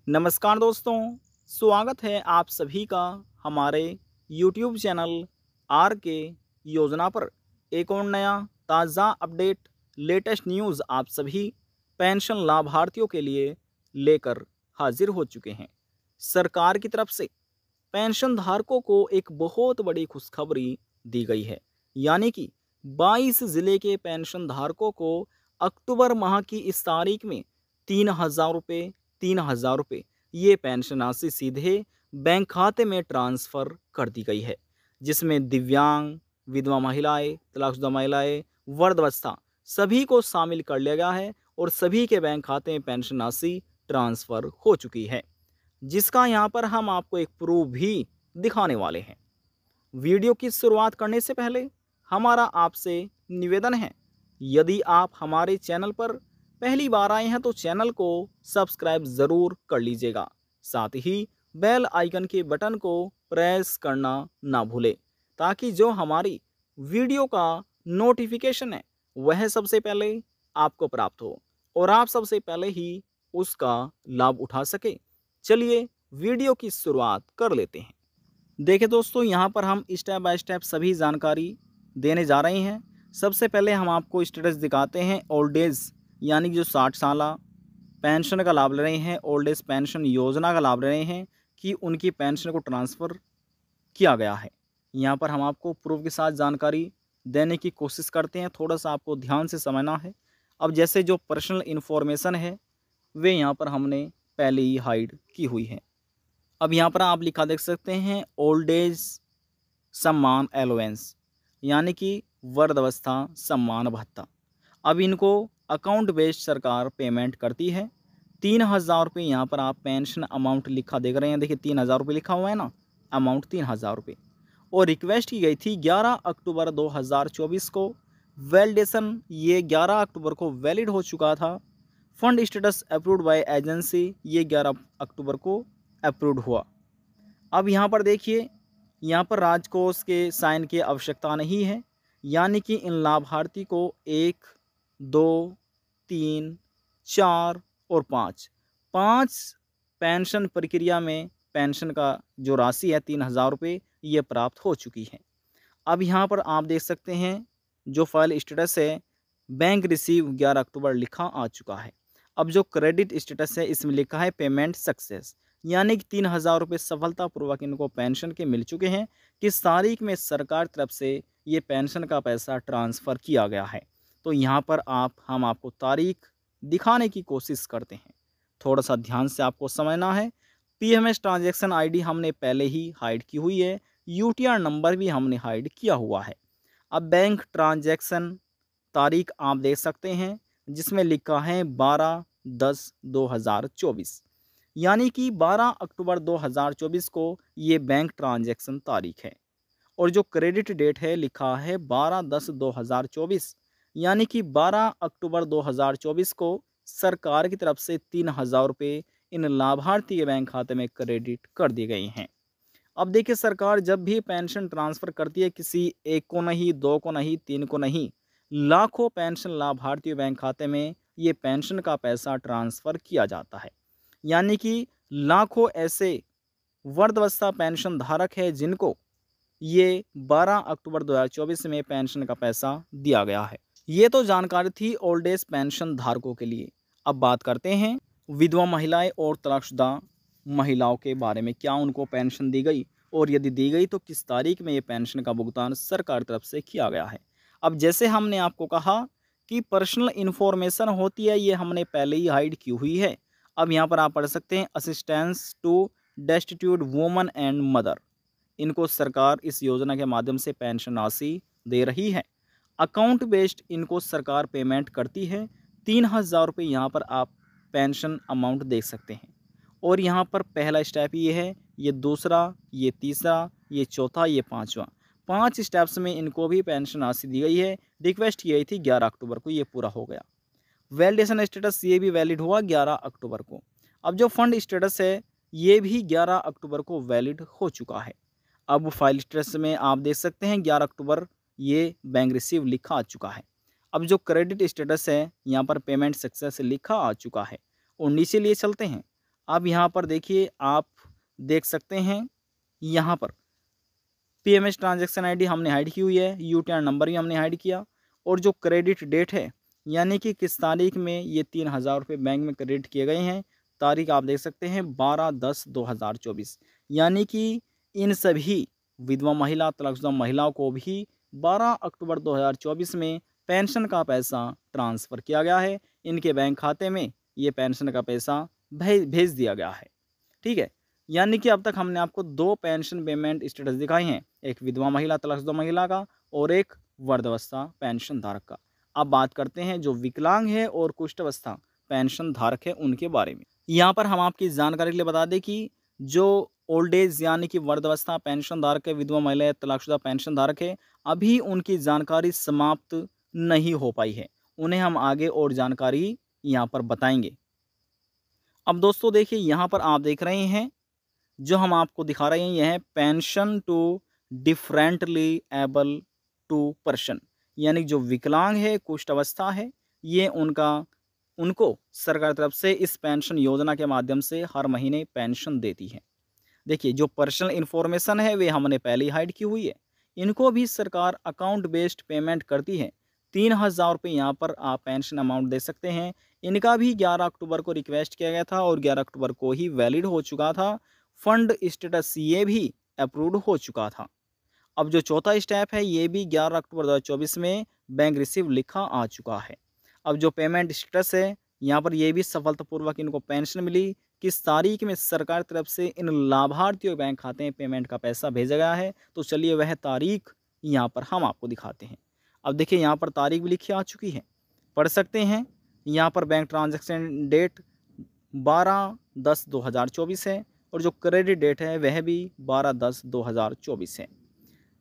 नमस्कार दोस्तों, स्वागत है आप सभी का हमारे YouTube चैनल आर के योजना पर। एक और नया ताज़ा अपडेट, लेटेस्ट न्यूज़ आप सभी पेंशन लाभार्थियों के लिए लेकर हाजिर हो चुके हैं। सरकार की तरफ से पेंशन धारकों को एक बहुत बड़ी खुशखबरी दी गई है, यानी कि 22 ज़िले के पेंशन धारकों को अक्टूबर माह की इस तारीख में 3,000 रुपये ये पेंशन राशि सीधे बैंक खाते में ट्रांसफ़र कर दी गई है, जिसमें दिव्यांग, विधवा महिलाएं, तलाकशुदा महिलाएं, वृद्धावस्था सभी को शामिल कर लिया गया है और सभी के बैंक खाते में पेंशन राशि ट्रांसफ़र हो चुकी है, जिसका यहाँ पर हम आपको एक प्रूफ भी दिखाने वाले हैं। वीडियो की शुरुआत करने से पहले हमारा आपसे निवेदन है, यदि आप हमारे चैनल पर पहली बार आए हैं तो चैनल को सब्सक्राइब ज़रूर कर लीजिएगा। साथ ही बेल आइकन के बटन को प्रेस करना ना भूलें, ताकि जो हमारी वीडियो का नोटिफिकेशन है वह सबसे पहले आपको प्राप्त हो और आप सबसे पहले ही उसका लाभ उठा सके। चलिए वीडियो की शुरुआत कर लेते हैं। देखिए दोस्तों, यहाँ पर हम स्टेप बाय स्टेप सभी जानकारी देने जा रहे हैं। सबसे पहले हम आपको स्टेटस दिखाते हैं ओल्ड एज, यानी कि जो 60 साल पेंशन का लाभ ले रहे हैं, ओल्ड एज पेंशन योजना का लाभ ले रहे हैं, कि उनकी पेंशन को ट्रांसफ़र किया गया है। यहाँ पर हम आपको प्रूफ के साथ जानकारी देने की कोशिश करते हैं, थोड़ा सा आपको ध्यान से समझना है। अब जैसे जो पर्सनल इन्फॉर्मेशन है वे यहाँ पर हमने पहले ही हाइड की हुई है। अब यहाँ पर आप लिखा देख सकते हैं ओल्ड एज सम्मान एलोवेंस, यानी कि वृद्धावस्था सम्मान भत्ता। अब इनको अकाउंट बेस्ड सरकार पेमेंट करती है। 3,000 रुपये यहाँ पर आप पेंशन अमाउंट लिखा देख रहे हैं। देखिए 3,000 रुपये लिखा हुआ है ना, अमाउंट 3,000 रुपये। और रिक्वेस्ट की गई थी 11 अक्टूबर 2024 को। वैलिडेशन ये 11 अक्टूबर को वैलिड हो चुका था। Fund status approved by agency ये 11 अक्टूबर को अप्रूव्ड हुआ। अब यहाँ पर देखिए, यहाँ पर राजकोष के साइन की आवश्यकता नहीं है, यानी कि इन लाभार्थी को 1, 2, 3, 4 और 5 पेंशन प्रक्रिया में पेंशन का जो राशि है 3,000 रुपये ये प्राप्त हो चुकी है। अब यहाँ पर आप देख सकते हैं जो फाइल स्टेटस है बैंक रिसीव 11 अक्टूबर लिखा आ चुका है। अब जो क्रेडिट स्टेटस है इसमें लिखा है पेमेंट सक्सेस, यानी कि 3,000 रुपये सफलतापूर्वक इनको पेंशन के मिल चुके हैं। किस तारीख में सरकार तरफ से ये पेंशन का पैसा ट्रांसफ़र किया गया है। तो यहाँ पर हम आपको तारीख दिखाने की कोशिश करते हैं, थोड़ा सा ध्यान से आपको समझना है। PMS ट्रांजैक्शन ID हमने पहले ही हाइड की हुई है, UTR नंबर भी हमने हाइड किया हुआ है। अब बैंक ट्रांजैक्शन तारीख आप देख सकते हैं, जिसमें लिखा है 12/10/2024, यानी कि 12 अक्टूबर 2024 को ये बैंक ट्रांजैक्शन तारीख है। और जो क्रेडिट डेट है लिखा है 12/10/2024, यानी कि 12 अक्टूबर 2024 को सरकार की तरफ से 3,000 रुपये इन लाभार्थी के बैंक खाते में क्रेडिट कर दिए गए हैं। अब देखिए, सरकार जब भी पेंशन ट्रांसफ़र करती है, किसी एक को नहीं, 2 को नहीं, 3 को नहीं, लाखों पेंशन लाभार्थियों बैंक खाते में ये पेंशन का पैसा ट्रांसफ़र किया जाता है। यानी कि लाखों ऐसे वृद्धावस्था पेंशन धारक है जिनको ये 12 अक्टूबर 2024 में पेंशन का पैसा दिया गया है। ये तो जानकारी थी ओल्ड एज पेंशन धारकों के लिए। अब बात करते हैं विधवा महिलाएं और तलाकशुदा महिलाओं के बारे में, क्या उनको पेंशन दी गई और यदि दी गई तो किस तारीख में ये पेंशन का भुगतान सरकार तरफ से किया गया है। अब जैसे हमने आपको कहा कि पर्सनल इन्फॉर्मेशन होती है, ये हमने पहले ही हाइड की हुई है। अब यहाँ पर आप पढ़ सकते हैं assistance to destitute woman and mother, इनको सरकार इस योजना के माध्यम से पेंशन राशि दे रही है। अकाउंट बेस्ड इनको सरकार पेमेंट करती है। 3,000 रुपये यहाँ पर आप पेंशन अमाउंट देख सकते हैं। और यहाँ पर पहला स्टेप ये है, ये दूसरा, ये तीसरा, ये चौथा, ये पाँचवा, 5 स्टेप्स में इनको भी पेंशन राशि दी गई है। रिक्वेस्ट की गई थी 11 अक्टूबर को, ये पूरा हो गया। वैलिडेशन स्टेटस ये भी वैलिड हुआ 11 अक्टूबर को। अब जो फंड स्टेटस है ये भी 11 अक्टूबर को वैलिड हो चुका है। अब फाइल स्टेटस में आप देख सकते हैं 11 अक्टूबर ये बैंक रिसीव लिखा आ चुका है। अब जो क्रेडिट स्टेटस है यहाँ पर पेमेंट सक्सेस लिखा आ चुका है। और नीचे लिए चलते हैं, अब यहाँ पर देखिए, आप देख सकते हैं यहाँ पर पीएमएस ट्रांजैक्शन आईडी हमने हाइड की हुई है, यूटीआर नंबर भी हमने हाइड किया, और जो क्रेडिट डेट है यानी कि किस तारीख में ये 3,000 रुपये बैंक में क्रेडिट किए गए हैं, तारीख आप देख सकते हैं 12/10/2024। यानी कि इन सभी विधवा महिला, तलाकशुदा महिलाओं को भी 12 अक्टूबर 2024 में पेंशन का पैसा ट्रांसफ़र किया गया है। इनके बैंक खाते में ये पेंशन का पैसा भेज दिया गया है। ठीक है, यानी कि अब तक हमने आपको 2 पेंशन पेमेंट स्टेटस दिखाए हैं, एक विधवा महिला, तलाकशुदा महिला का, और एक वृद्धावस्था पेंशन धारक का। अब बात करते हैं जो विकलांग है और कुष्ठावस्था पेंशन धारक है उनके बारे में। यहाँ पर हम आपकी जानकारी के लिए बता दें कि जो ओल्ड एज यानी कि वृद्धावस्था पेंशन धारक है, विधवा महिला, तलाकशुदा पेंशन धारक है, अभी उनकी जानकारी समाप्त नहीं हो पाई है। उन्हें हम आगे और जानकारी यहाँ पर बताएंगे। अब दोस्तों देखिए, यहाँ पर आप देख रहे हैं जो हम आपको दिखा रहे हैं, यह है pension to differently able to person, यानी जो विकलांग है, कुष्ठ अवस्था है, ये उनको सरकार तरफ से इस पेंशन योजना के माध्यम से हर महीने पेंशन देती है। देखिए, जो पर्सनल इन्फॉर्मेशन है वे हमने पहले ही हाइड की हुई है। इनको भी सरकार अकाउंट बेस्ड पेमेंट करती है। 3,000 रुपये यहाँ पर आप पेंशन अमाउंट दे सकते हैं। इनका भी 11 अक्टूबर को रिक्वेस्ट किया गया था और 11 अक्टूबर को ही वैलिड हो चुका था। फंड स्टेटस ये भी अप्रूव्ड हो चुका था। अब जो चौथा स्टेप है ये भी 11 अक्टूबर 2024 में बैंक रिसीव लिखा आ चुका है। अब जो पेमेंट स्टेटस है यहाँ पर ये भी सफलतापूर्वक इनको पेंशन मिली। किस तारीख में सरकार तरफ से इन लाभार्थियों के बैंक खाते में पेमेंट का पैसा भेजा गया है, तो चलिए वह तारीख यहाँ पर हम आपको दिखाते हैं। अब देखिए, यहाँ पर तारीख भी लिखी आ चुकी है, पढ़ सकते हैं। यहाँ पर बैंक ट्रांजैक्शन डेट 12/10/2024 है और जो क्रेडिट डेट है वह भी 12/10/2024 है।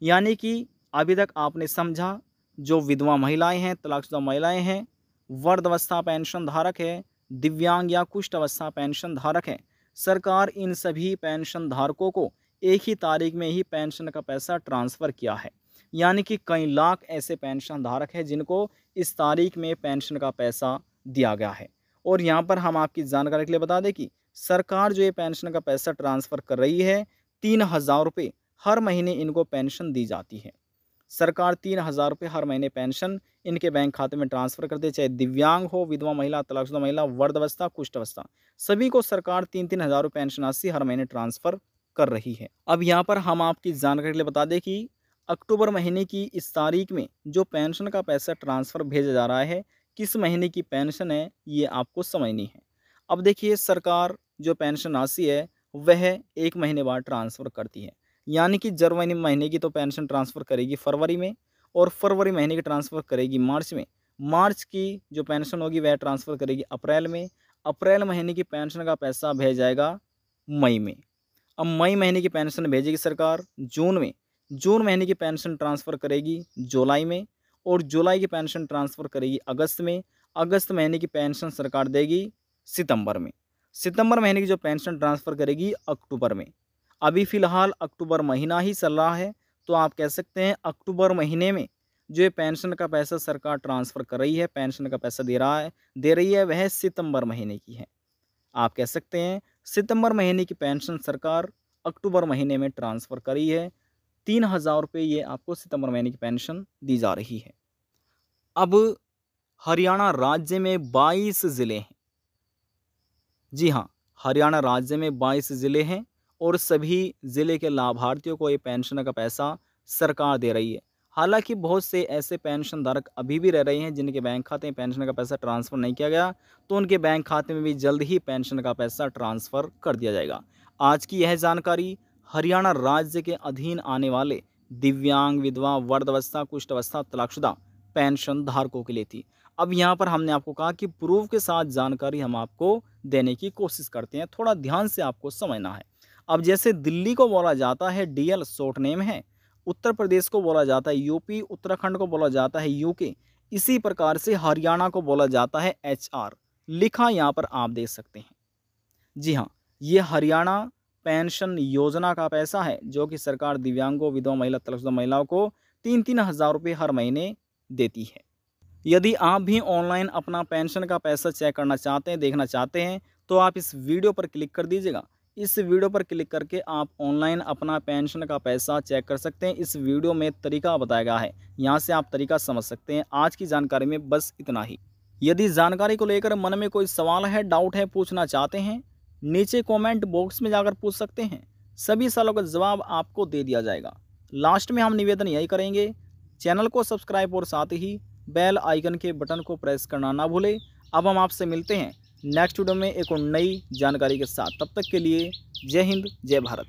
यानी कि अभी तक आपने समझा, जो विधवा महिलाएं हैं, तलाकशुदा महिलाएं हैं, वृद्धावस्था पेंशन धारक है, दिव्यांग या कुष्ठ अवस्था पेंशन धारक है, सरकार इन सभी पेंशन धारकों को एक ही तारीख में ही पेंशन का पैसा ट्रांसफ़र किया है। यानी कि कई लाख ऐसे पेंशन धारक हैं जिनको इस तारीख में पेंशन का पैसा दिया गया है। और यहाँ पर हम आपकी जानकारी के लिए बता दें कि सरकार जो ये पेंशन का पैसा ट्रांसफ़र कर रही है, 3,000 रुपये हर महीने इनको पेंशन दी जाती है। सरकार 3,000 रुपये हर महीने पेंशन इनके बैंक खाते में ट्रांसफ़र करती है, चाहे दिव्यांग हो, विधवा महिला, तलाकशुदा महिला, वृद्धावस्था, कुष्ठ अवस्था, सभी को सरकार 3-3 हज़ार रुपये पेंशन राशि हर महीने ट्रांसफ़र कर रही है। अब यहाँ पर हम आपकी जानकारी के लिए बता दें कि अक्टूबर महीने की इस तारीख में जो पेंशन का पैसा ट्रांसफ़र भेजा जा रहा है, किस महीने की पेंशन है ये आपको समझनी है। अब देखिए, सरकार जो पेंशन राशि है वह 1 महीने बाद ट्रांसफ़र करती है। यानी कि जनवरी महीने की तो पेंशन ट्रांसफ़र करेगी फरवरी में, और फरवरी महीने की ट्रांसफ़र करेगी मार्च में। मार्च की जो पेंशन होगी वह ट्रांसफ़र करेगी अप्रैल में। अप्रैल महीने की पेंशन का पैसा भेज जाएगा मई में। अब मई महीने की पेंशन भेजेगी सरकार जून में। जून महीने की पेंशन ट्रांसफ़र करेगी जुलाई में, और जुलाई की पेंशन ट्रांसफ़र करेगी अगस्त में। अगस्त महीने की पेंशन सरकार देगी सितंबर में। सितंबर महीने की जो पेंशन ट्रांसफ़र करेगी अक्टूबर में। अभी फ़िलहाल अक्टूबर महीना ही चल रहा है, तो आप कह सकते हैं अक्टूबर महीने में जो ये पेंशन का पैसा सरकार ट्रांसफ़र कर रही है, पेंशन का पैसा दे रही है, वह सितंबर महीने की है। आप कह सकते हैं सितंबर महीने की पेंशन सरकार अक्टूबर महीने में ट्रांसफ़र करी है। 3,000 रुपये ये आपको सितंबर महीने की पेंशन दी जा रही है। अब हरियाणा राज्य में 22 ज़िले हैं। जी हाँ, हरियाणा राज्य में 22 ज़िले हैं और सभी ज़िले के लाभार्थियों को ये पेंशन का पैसा सरकार दे रही है। हालांकि बहुत से ऐसे पेंशन धारक अभी भी रह रहे हैं जिनके बैंक खाते में पेंशन का पैसा ट्रांसफ़र नहीं किया गया, तो उनके बैंक खाते में भी जल्द ही पेंशन का पैसा ट्रांसफ़र कर दिया जाएगा। आज की यह जानकारी हरियाणा राज्य के अधीन आने वाले दिव्यांग, विधवा, वृद्धावस्था, कुष्ठ अवस्था, तलाकशुदा पेंशन धारकों के लिए थी। अब यहाँ पर हमने आपको कहा कि प्रूफ के साथ जानकारी हम आपको देने की कोशिश करते हैं, थोड़ा ध्यान से आपको समझना है। अब जैसे दिल्ली को बोला जाता है DL शॉर्ट नेम है, उत्तर प्रदेश को बोला जाता है UP, उत्तराखंड को बोला जाता है UK, इसी प्रकार से हरियाणा को बोला जाता है HR। लिखा यहाँ पर आप देख सकते हैं। जी हाँ, ये हरियाणा पेंशन योजना का पैसा है जो कि सरकार दिव्यांगों, विधवा महिला, तलाकशुदा महिलाओं को 3-3 हज़ार रुपये हर महीने देती है। यदि आप भी ऑनलाइन अपना पेंशन का पैसा चेक करना चाहते हैं, देखना चाहते हैं, तो आप इस वीडियो पर क्लिक कर दीजिएगा। इस वीडियो पर क्लिक करके आप ऑनलाइन अपना पेंशन का पैसा चेक कर सकते हैं। इस वीडियो में तरीका बताया गया है, यहाँ से आप तरीका समझ सकते हैं। आज की जानकारी में बस इतना ही। यदि जानकारी को लेकर मन में कोई सवाल है, डाउट है, पूछना चाहते हैं, नीचे कमेंट बॉक्स में जाकर पूछ सकते हैं। सभी सवालों का जवाब आपको दे दिया जाएगा। लास्ट में हम निवेदन यही करेंगे, चैनल को सब्सक्राइब और साथ ही बेल आइकन के बटन को प्रेस करना ना भूलें। अब हम आपसे मिलते हैं नेक्स्ट वीडियो में एक और नई जानकारी के साथ। तब तक के लिए जय हिंद, जय भारत।